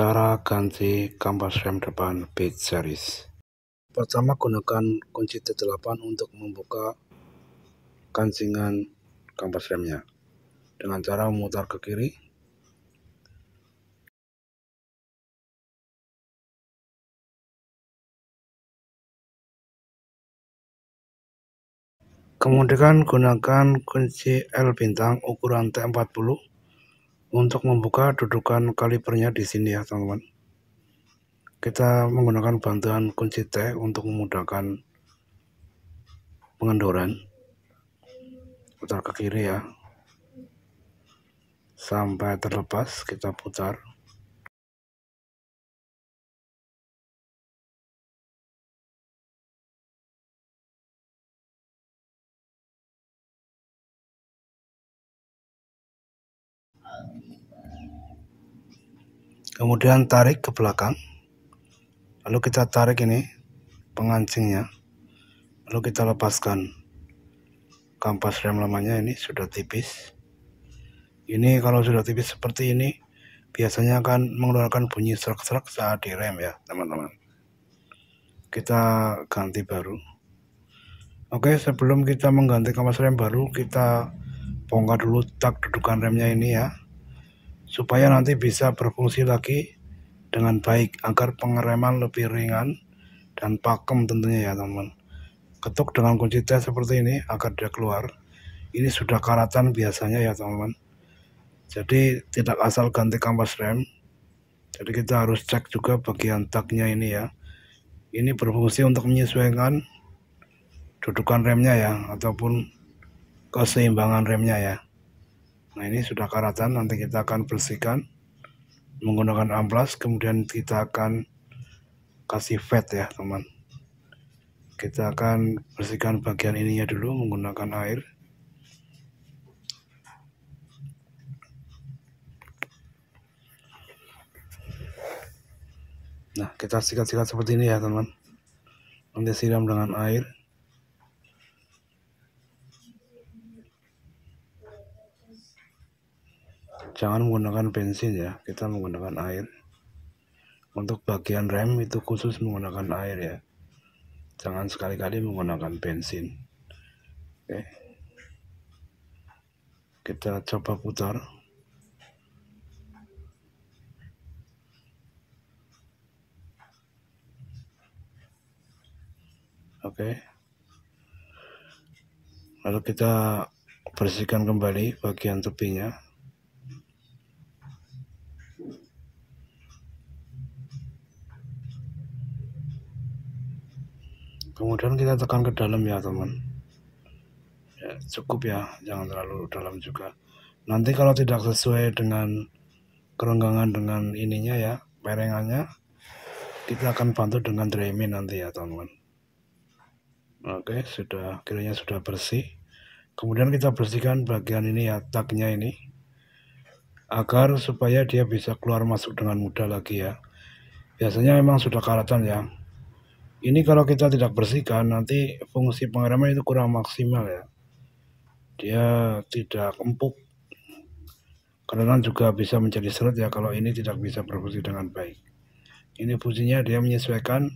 Cara ganti kampas rem depan Beat Series. Pertama, gunakan kunci T8 untuk membuka gancingan kampas remnya dengan cara memutar ke kiri. Kemudian gunakan kunci L bintang ukuran T40 untuk membuka dudukan kalipernya di sini ya teman-teman. Kita menggunakan bantuan kunci T untuk memudahkan pengendoran. Putar ke kiri ya, sampai terlepas. Kita putar. Kemudian tarik ke belakang. Lalu kita tarik ini pengancingnya. Lalu kita lepaskan kampas rem lamanya. Ini sudah tipis. Ini kalau sudah tipis seperti ini biasanya akan mengeluarkan bunyi serak-serak saat direm ya teman-teman. Kita ganti baru. Oke, sebelum kita mengganti kampas rem baru, kita bongkar dulu tak dudukan remnya ini ya, supaya nanti bisa berfungsi lagi dengan baik, agar pengereman lebih ringan dan pakem tentunya ya teman-teman. Ketuk dengan kunci T seperti ini agar dia keluar. Ini sudah karatan biasanya ya teman-teman. Jadi tidak asal ganti kampas rem. Jadi kita harus cek juga bagian taknya ini ya. Ini berfungsi untuk menyesuaikan dudukan remnya ya, ataupun keseimbangan remnya ya. Nah, ini sudah karatan, nanti kita akan bersihkan menggunakan amplas, kemudian kita akan kasih vet ya teman. Kita akan bersihkan bagian ininya dulu menggunakan air. Nah, kita sikat-sikat seperti ini ya teman. Nanti siram dengan air. Jangan menggunakan bensin ya, kita menggunakan air. Untuk bagian rem itu khusus menggunakan air ya. Jangan sekali-kali menggunakan bensin. Oke. Kita coba putar. Oke. Lalu kita bersihkan kembali bagian tepinya. Kemudian kita tekan ke dalam ya teman. Ya, cukup ya, jangan terlalu dalam juga. Nanti kalau tidak sesuai dengan kerenggangan dengan ininya ya, perengannya, kita akan bantu dengan Dremel nanti ya teman-teman. Oke, kiranya sudah bersih. Kemudian kita bersihkan bagian ini ya, taknya ini, agar supaya dia bisa keluar masuk dengan mudah lagi ya. Biasanya memang sudah karatan ya. Ini kalau kita tidak bersihkan, nanti fungsi pengereman itu kurang maksimal ya. Dia tidak empuk. Karena juga bisa menjadi seret ya kalau ini tidak bisa berfungsi dengan baik. Ini fungsinya dia menyesuaikan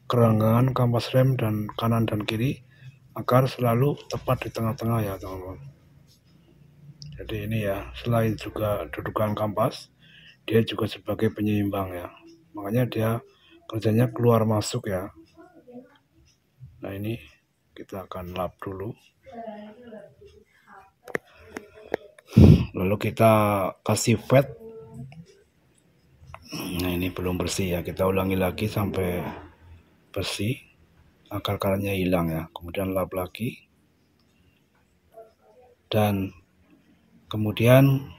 kerenggangan kampas rem dan kanan dan kiri agar selalu tepat di tengah-tengah ya teman-teman. Jadi ini ya, selain juga dudukan kampas, dia juga sebagai penyeimbang ya. Makanya dia kerjanya keluar masuk ya. Nah, ini kita akan lap dulu. Lalu kita kasih vet. Nah, ini belum bersih ya, kita ulangi lagi sampai bersih, akar-akarnya hilang ya. Kemudian lap lagi, dan kemudian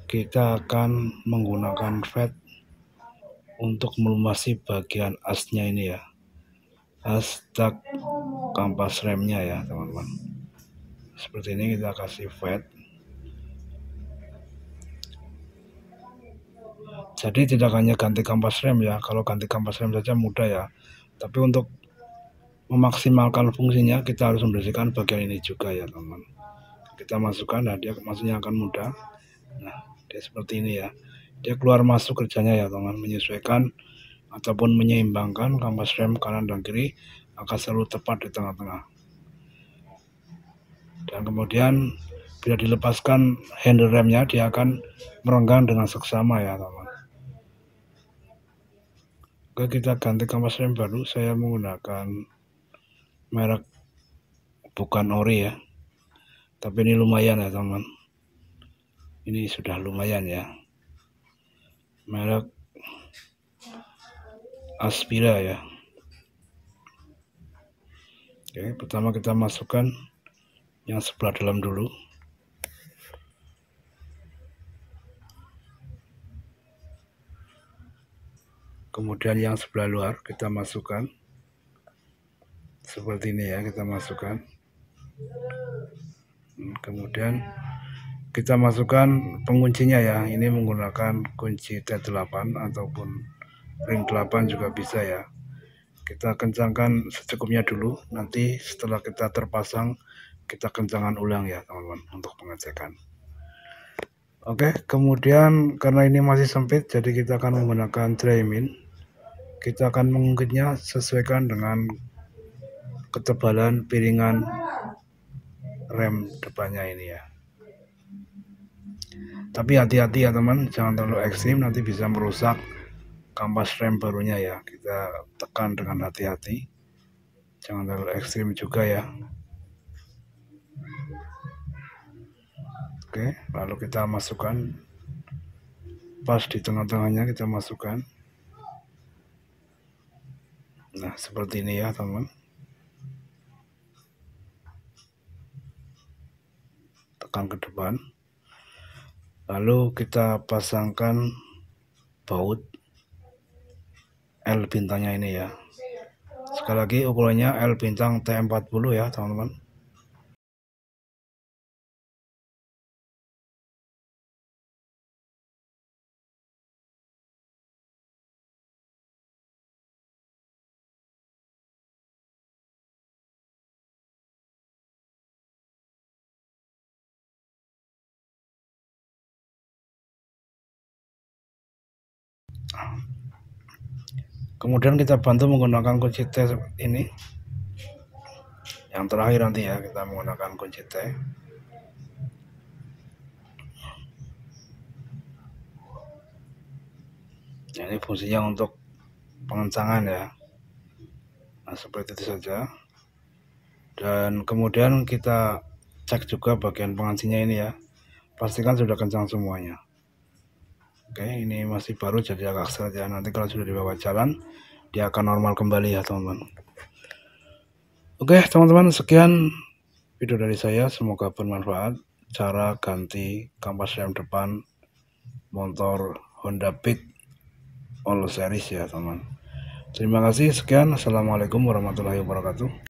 kita akan menggunakan vet untuk melumasi bagian asnya ini ya, as tak kampas remnya ya teman-teman. Seperti ini kita kasih vet. Jadi tidak hanya ganti kampas rem ya, kalau ganti kampas rem saja mudah ya, tapi untuk memaksimalkan fungsinya kita harus membersihkan bagian ini juga ya teman-teman. Kita masukkan, nah dia masuknya akan mudah. Nah, dia seperti ini ya. Dia keluar masuk kerjanya ya teman, menyesuaikan ataupun menyeimbangkan kampas rem kanan dan kiri akan selalu tepat di tengah-tengah. Dan kemudian bila dilepaskan handle remnya, dia akan merenggang dengan seksama ya teman. Oke, kita ganti kampas rem baru. Saya menggunakan merek bukan ori ya, tapi ini lumayan ya teman. Ini sudah lumayan ya, merek Aspira ya. Oke, pertama kita masukkan yang sebelah dalam dulu. Kemudian yang sebelah luar kita masukkan. Seperti ini ya, kita masukkan. Kemudian kita masukkan penguncinya ya. Ini menggunakan kunci T8 ataupun ring 8 juga bisa ya. Kita kencangkan secukupnya dulu, nanti setelah kita terpasang kita kencangkan ulang ya teman-teman untuk pengecekan. Oke, kemudian karena ini masih sempit, jadi kita akan menggunakan Dry-Min. Kita akan mengungkitnya sesuaikan dengan ketebalan piringan rem depannya ini ya. Tapi hati-hati ya teman, jangan terlalu ekstrim, nanti bisa merusak kampas rem barunya ya. Kita tekan dengan hati-hati, jangan terlalu ekstrim juga ya. Oke, lalu kita masukkan pas di tengah-tengahnya, kita masukkan. Nah, seperti ini ya teman. Tekan ke depan. Lalu kita pasangkan baut L bintangnya ini ya. Sekali lagi ukurannya L bintang T40 ya teman-teman. Kemudian kita bantu menggunakan kunci T ini. Yang terakhir nanti ya, kita menggunakan kunci T. Nah, ini fungsinya untuk pengencangan ya. Nah, seperti itu saja. Dan kemudian kita cek juga bagian pengancinya ini ya. Pastikan sudah kencang semuanya. Oke, ini masih baru jadi agak saja. Nanti kalau sudah dibawa jalan, dia akan normal kembali ya teman-teman. Oke teman-teman, sekian video dari saya. Semoga bermanfaat. Cara ganti kampas rem depan motor Honda Beat All Series ya teman. Terima kasih. Sekian. Assalamualaikum warahmatullahi wabarakatuh.